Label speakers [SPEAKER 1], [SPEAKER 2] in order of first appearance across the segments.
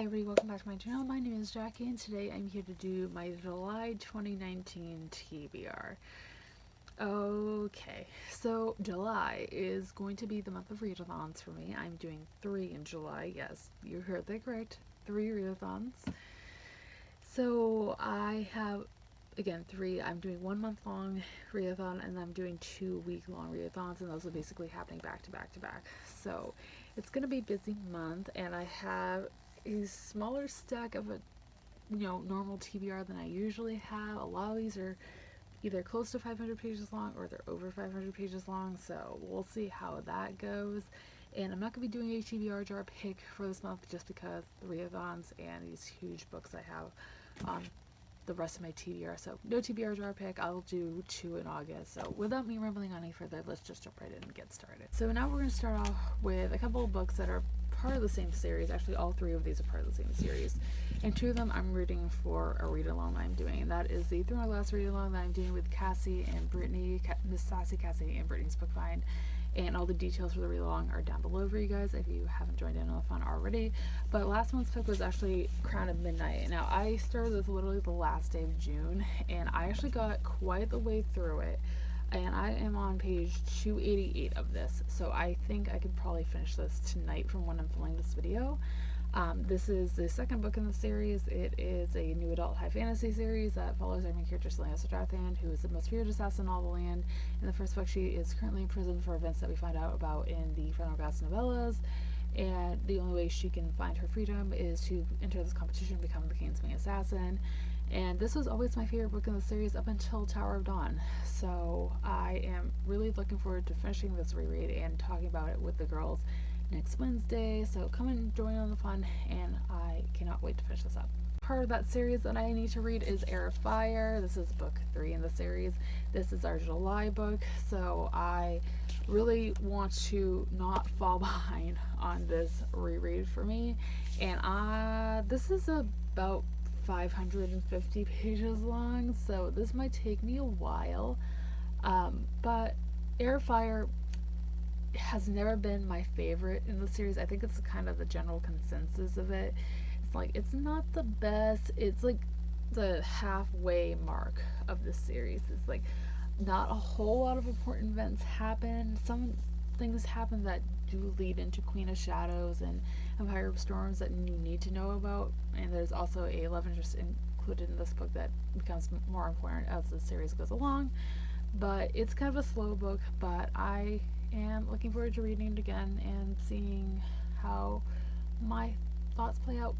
[SPEAKER 1] Hi everybody, welcome back to my channel. My name is Jackie and today I'm here to do my July 2019 TBR. Okay, so July is going to be the month of readathons for me. I'm doing 3 in July. Yes, you heard that correct. 3 readathons. So I have, again, 3. I'm doing 1 month long readathon and I'm doing 2 week long readathons, and those are basically happening back to back to back. So it's going to be a busy month, and I have a smaller stack of a normal TBR than I usually have. A lot of these are either close to 500 pages long or they're over 500 pages long, so we'll see how that goes. And I'm not going to be doing a TBR jar pick for this month just because the readathons and these huge books I have on the rest of my TBR. So no TBR jar pick. I'll do 2 in August. So without me rambling on any further, let's just jump right in and get started. So now we're going to start off with a couple of books that are part of the same series. Actually, all 3 of these are part of the same series, and 2 of them I'm reading for a read along that I'm doing, and that is the Thorns read along that I'm doing with Cassie and Brittany, Miss Sassy Cassie and Brittany's Bookfind. And all the details for the read along are down below for you guys if you haven't joined in on the fun already. But last month's pick was actually Crown of Midnight. Now I started this literally the last day of June, and I actually got quite the way through it, and I am on page 288 of this, so I think I could probably finish this tonight from when I'm filming this video. This is the second book in the series. It is a new adult high fantasy series that follows our main character Selena Strathan, who is the most feared assassin in all the land. In the first book, she is currently in prison for events that we find out about in the Fernal Grass novellas, and the only way she can find her freedom is to enter this competition and become the King's main assassin. And this was always my favorite book in the series up until Tower of Dawn, so I am really looking forward to finishing this reread and talking about it with the girls next Wednesday. So come and join on the fun, and I cannot wait to finish this up. Part of that series that I need to read is Airfire. This is book 3 in the series. This is our July book, so I really want to not fall behind on this reread for me. And this is about 550 pages long, so this might take me a while, but Airfire has never been my favorite in the series. I think it's kind of the general consensus of it. It's like, it's not the best. It's like the halfway mark of the series. It's like not a whole lot of important events happen. Some things happen that do lead into Queen of Shadows and Empire of Storms that you need to know about, and there's also a love interest included in this book that becomes more important as the series goes along. But it's kind of a slow book, but I am looking forward to reading it again and seeing how my thoughts play out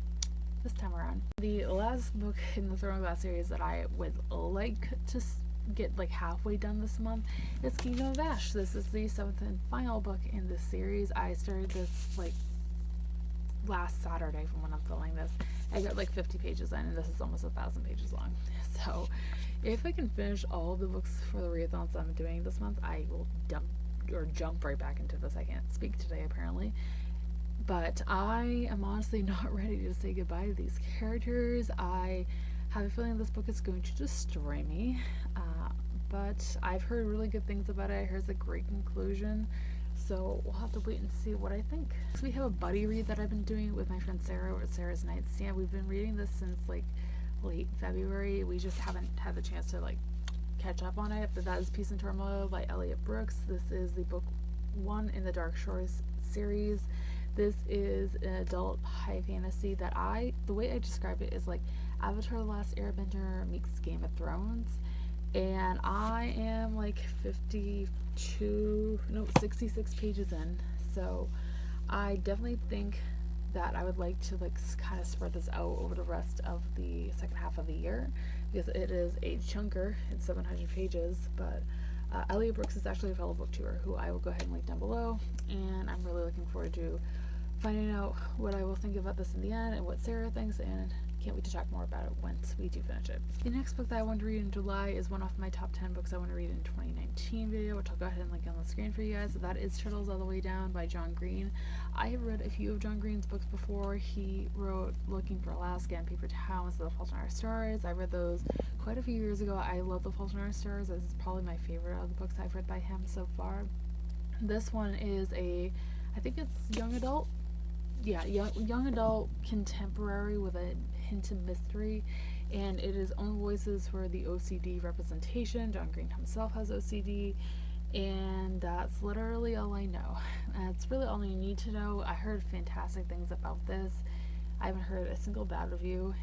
[SPEAKER 1] this time around. The last book in the Throne of Glass series that I would like to get like halfway done this month is Kingdom of Ash. This is the 7th and final book in this series. I started this like last Saturday from when I'm filming this. I got like 50 pages in, and this is almost 1,000 pages long. So if I can finish all the books for the readathons I'm doing this month, I will jump right back into this. I can't speak today apparently, but I am honestly not ready to say goodbye to these characters. I have a feeling this book is going to destroy me, but I've heard really good things about it. I heard it's a great conclusion, so we'll have to wait and see what I think. So we have a buddy read that I've been doing with my friend Sarah at Sarah's Nightstand. We've been reading this since like late February. We just haven't had the chance to like catch up on it, but that is Peace and Turmoil by Elliot Brooks. This is the book 1 in the Dark Shores series. This is an adult high fantasy that the way I describe it is like Avatar The Last Airbender meets Game of Thrones, and I am like 66 pages in, so I definitely think that I would like to like kind of spread this out over the rest of the second half of the year, because it is a chunker. It's 700 pages, but Elliot Brooks is actually a fellow booktuber who I will go ahead and link down below, and I'm really looking forward to finding out what I will think about this in the end and what Sarah thinks, and can't wait to talk more about it once we do finish it. The next book that I want to read in July is one off my top 10 books I want to read in 2019 video, which I'll go ahead and link on the screen for you guys. That is Turtles All the Way Down by John Green. I have read a few of John Green's books before. He wrote Looking for Alaska and Paper Towns, The Fault in Our Stars. I read those quite a few years ago. I love The Fault in Our Stars. This is probably my favorite of the books I've read by him so far. This one is I think it's young adult yeah, young adult contemporary with a hint of mystery, and it is own voices for the OCD representation. John Green himself has OCD, and that's literally all I know. That's really all you need to know. I heard fantastic things about this. I haven't heard a single bad review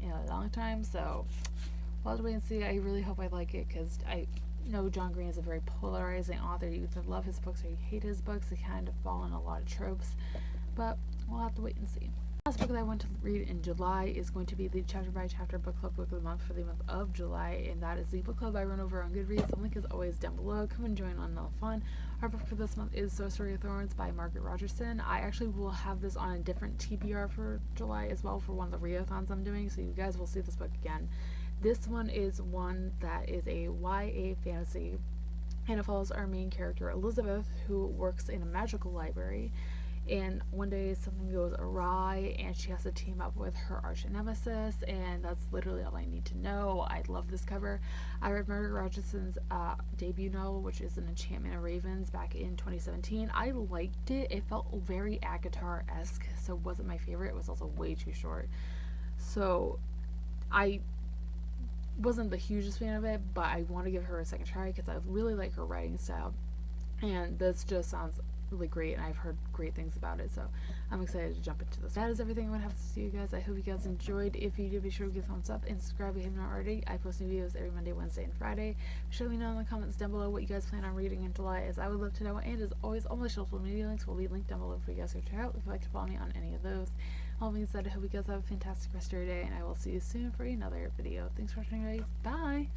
[SPEAKER 1] in a long time, so we'll have to wait and see. I really hope I like it because I know John Green is a very polarizing author. You either love his books or you hate his books. They kind of fall in a lot of tropes, but we'll have to wait and see. The last book that I want to read in July is going to be the chapter by chapter book club book of the month for the month of July, and that is the book club I run over on Goodreads. The link is always down below. Come and join on the fun. Our book for this month is Sorcery of Thorns by Margaret Rogerson. I actually will have this on a different TBR for July as well for one of the readathons I'm doing, so you guys will see this book again. This one is one that is a YA fantasy, and it follows our main character Elizabeth, who works in a magical library. And one day something goes awry and she has to team up with her arch nemesis, and that's literally all I need to know. I love this cover. I read Margaret Rogerson's debut novel, which is An Enchantment of Ravens, back in 2017. I liked it. It felt very Agatar-esque, so it wasn't my favorite. It was also way too short. So I wasn't the hugest fan of it, but I want to give her a second try because I really like her writing style. And this just sounds really great, and I've heard great things about it, so I'm excited to jump into this. That is everything I'm going to have to see you guys. I hope you guys enjoyed. If you did, be sure to give a thumbs up and subscribe if you haven't already. I post new videos every Monday, Wednesday, and Friday. Be sure to let me know in the comments down below what you guys plan on reading in July, as I would love to know. And as always, all my social media links will be linked down below for you guys to check out if you'd like to follow me on any of those. All being said, I hope you guys have a fantastic rest of your day, and I will see you soon for another video. Thanks for watching, guys. Bye!